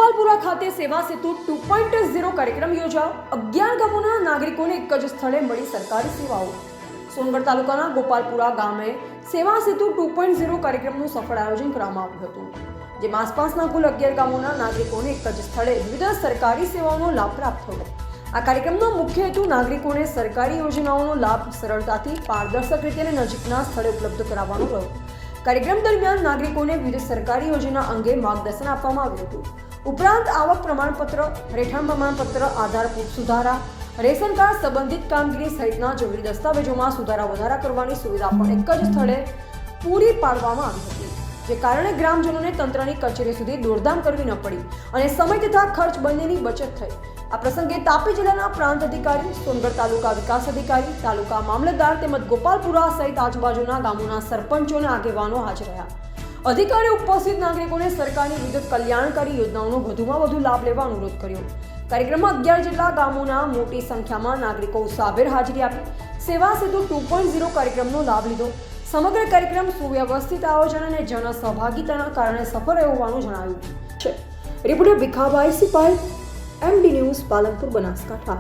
ગોપાલપુરા ખાતે સેવા સેતુ 2.0 કાર્યક્રમ યોજાયો। 11 ગામોના નાગરિકોને એક જ સ્થળે મળી સરકારી સેવાઓ। સોનગઢ તાલુકાના ગોપાલપુરા ગામે સેવા સેતુ 2.0 કાર્યક્રમનું સફળ આયોજન કરવામાં આવ્યું હતું, જેમાં આસપાસના કુલ 11 ગામોના નાગરિકોને એક જ સ્થળે વિવિધ સરકારી સેવાઓનો લાભ પ્રાપ્ત થયો। આ કાર્યક્રમનો મુખ્ય હેતુ નાગરિકોને સરકારી યોજનાઓનો લાભ સરળતાથી પારદર્શક રીતે અને નજીકના સ્થળે ઉપલબ્ધ કરાવવાનો રહ્યો। કાર્યક્રમ દરમિયાન નાગરિકોને વિવિધ સરકારી યોજના અંગે માર્ગદર્શન આપવામાં આવ્યું હતું। ઉપરાંત આવક પ્રમાણપત્ર, રહેઠાણ પ્રમાણપત્ર, આધાર પુરાવા સુધારા, રેશન કાર્ડ સંબંધિત કામગીરી સહિતના જરૂરી દસ્તાવેજોમાં સુધારા વધારા કરવાની સુવિધા પણ એક જ સ્થળે પૂરી પાડવામાં આવી હતી, જે કારણે ગ્રામજનોને તંત્રની કચેરી સુધી દોડધામ કરવી ન પડી અને સમય તથા ખર્ચ બંનેની બચત થઈ। આ પ્રસંગે તાપી જિલ્લાના પ્રાંત અધિકારી, સોનગઢ તાલુકા વિકાસ અધિકારી, તાલુકા મામલતદાર તેમજ ગોપાલપુરા સહિત આજુબાજુના ગામોના સરપંચો અને આગેવાનો હાજર રહ્યા। અધિકારીઓ ઉપસ્થિત નાગરિકોને સરકારની વિવિધ કલ્યાણકારી યોજનાઓનો વધુમાં વધુ લાભ લેવા અનુરોધ કર્યો। કાર્યક્રમમાં 11 જેટલા ગામોના મોટી સંખ્યામાં નાગરિકો ઉત્સાહભેર હાજરી આપી સેવા સેતુ 2.0 કાર્યક્રમનો લાભ લીધો। સમગ્ર કાર્યક્રમ સુવ્યવસ્થિત આયોજન અને જનસહભાગિતાના કારણે સફળ રહ્યો હોવાનું જણાવ્યું છે। Reporter Bhikhabhai Sipai, MD news, Palanpur, Banaskantha.